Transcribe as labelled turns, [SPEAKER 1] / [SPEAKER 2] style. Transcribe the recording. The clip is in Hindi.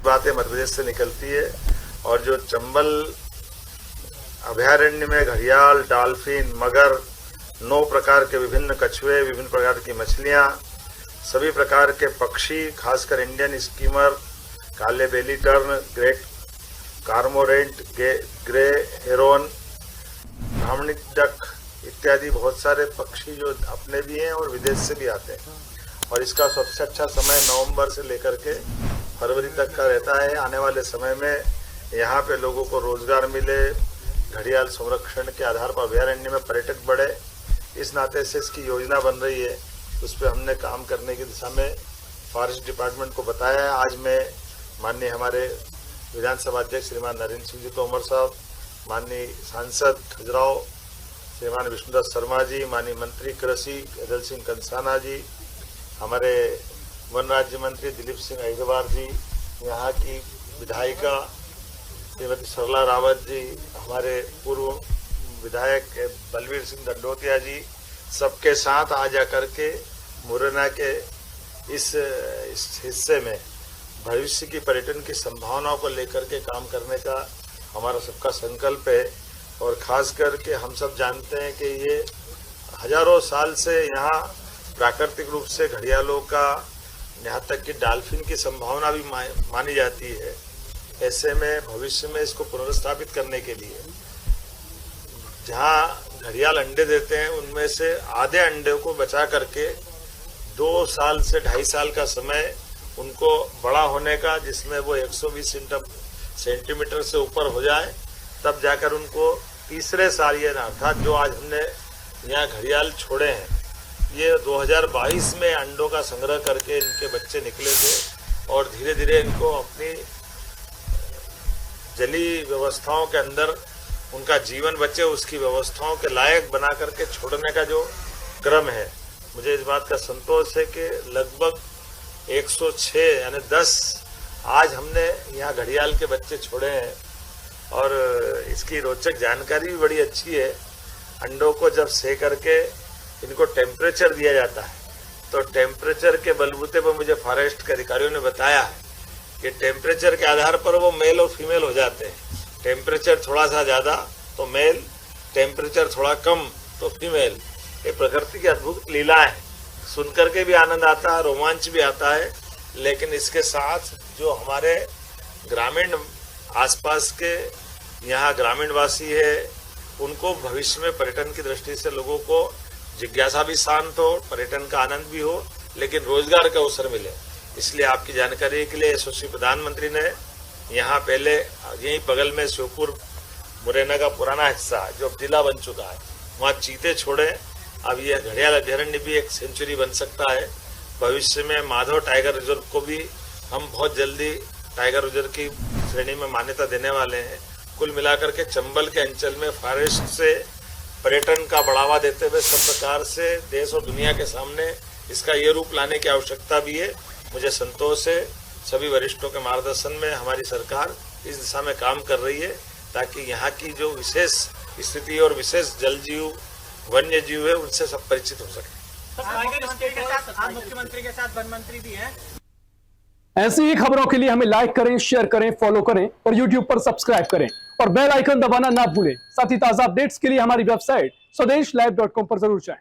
[SPEAKER 1] बातें मध्य प्रदेश से निकलती है। और जो चंबल अभयारण्य में घड़ियाल, डॉल्फिन, मगर, 9 प्रकार के विभिन्न कछुए, विभिन्न प्रकार की मछलियाँ, सभी प्रकार के पक्षी, खासकर इंडियन स्कीमर, काले belly tern, great cormorant, grey heron, Brahminy duck इत्यादि बहुत सारे पक्षी जो अपने भी हैं और विदेश से भी आते हैं। और इसका सबसे अच्छा समय नवंबर से लेकर के फरवरी तक का रहता है। आने वाले समय में यहाँ पे लोगों को रोजगार मिले, घड़ियाल संरक्षण के आधार पर अभयारण्य में पर्यटक बढ़े, इस नाते से इसकी योजना बन रही है। उस पर हमने काम करने की दिशा में फॉरेस्ट डिपार्टमेंट को बताया है। आज मैं माननीय हमारे विधानसभा अध्यक्ष श्रीमान नरेंद्र सिंह जी तोमर साहब, माननीय सांसद खजुराहो श्रीमान विष्णुदत्त शर्मा जी, माननीय मंत्री कृषि अदल सिंह कंसाना जी, हमारे वन राज्य मंत्री दिलीप सिंह अहिरवार जी, यहाँ की विधायिका श्रीमती सरला रावत जी, हमारे पूर्व विधायक बलवीर सिंह दंडोतिया जी, सबके साथ आ जा करके मुरैना के इस हिस्से में भविष्य की पर्यटन की संभावनाओं को लेकर के काम करने का हमारा सबका संकल्प है। और खास करके हम सब जानते हैं कि ये हजारों साल से यहाँ प्राकृतिक रूप से घड़ियालों का, यहाँ तक कि डॉल्फिन की संभावना भी मानी जाती है। ऐसे में भविष्य में इसको पुनर्स्थापित करने के लिए जहाँ घड़ियाल अंडे देते हैं उनमें से आधे अंडे को बचा करके 2 साल से 2.5 साल का समय उनको बड़ा होने का, जिसमें वो 120 सेंटीमीटर से ऊपर हो जाए, तब जाकर उनको तीसरे साल ये अर्थात जो आज हमने यहाँ घड़ियाल छोड़े हैं, ये 2022 में अंडों का संग्रह करके इनके बच्चे निकले थे और धीरे धीरे इनको अपनी जलीय व्यवस्थाओं के अंदर उनका जीवन बचे, उसकी व्यवस्थाओं के लायक बना करके छोड़ने का जो क्रम है, मुझे इस बात का संतोष है कि लगभग 106 यानी 10 आज हमने यहाँ घड़ियाल के बच्चे छोड़े हैं। और इसकी रोचक जानकारी भी बड़ी अच्छी है। अंडों को जब सेक करके इनको टेम्परेचर दिया जाता है, तो टेम्परेचर के बलबूते पर मुझे फॉरेस्ट के अधिकारियों ने बताया है कि टेम्परेचर के आधार पर वो मेल और फीमेल हो जाते हैं। टेम्परेचर थोड़ा सा ज़्यादा तो मेल, टेम्परेचर थोड़ा कम तो फीमेल। ये प्रकृति की अद्भुत लीला है, सुनकर के भी आनंद आता है, रोमांच भी आता है। लेकिन इसके साथ जो हमारे ग्रामीण आसपास के यहाँ ग्रामीणवासी है, उनको भविष्य में पर्यटन की दृष्टि से लोगों को जिज्ञासा भी शांत हो, पर्यटन का आनंद भी हो, लेकिन रोजगार का अवसर मिले। इसलिए आपकी जानकारी के लिए यशस्वी प्रधानमंत्री ने यहाँ पहले यहीं बगल में श्योपुर मुरैना का पुराना हिस्सा जो अब जिला बन चुका है, वहाँ चीते छोड़े। अब यह घड़ियाल अभयारण्य भी एक सेंचुरी बन सकता है। भविष्य में माधव टाइगर रिजर्व को भी हम बहुत जल्दी टाइगर रिजर्व की श्रेणी में मान्यता देने वाले हैं। कुल मिलाकर के चंबल के अंचल में फॉरेस्ट से पर्यटन का बढ़ावा देते हुए सब प्रकार से देश और दुनिया के सामने इसका ये रूप लाने की आवश्यकता भी है। मुझे संतोष है, सभी वरिष्ठों के मार्गदर्शन में हमारी सरकार इस दिशा में काम कर रही है, ताकि यहाँ की जो विशेष स्थिति और विशेष जल जीव, वन्य जीव है, उनसे सब परिचित हो सके।
[SPEAKER 2] मुख्यमंत्री के साथ वन मंत्री भी हैं।
[SPEAKER 3] ऐसी ही खबरों के लिए हमें लाइक करें, शेयर करें, फॉलो करें और YouTube पर सब्सक्राइब करें और बेल आइकन दबाना ना भूलें। साथ ही ताजा अपडेट्स के लिए हमारी वेबसाइट swdeshlive.com पर जरूर जाएं।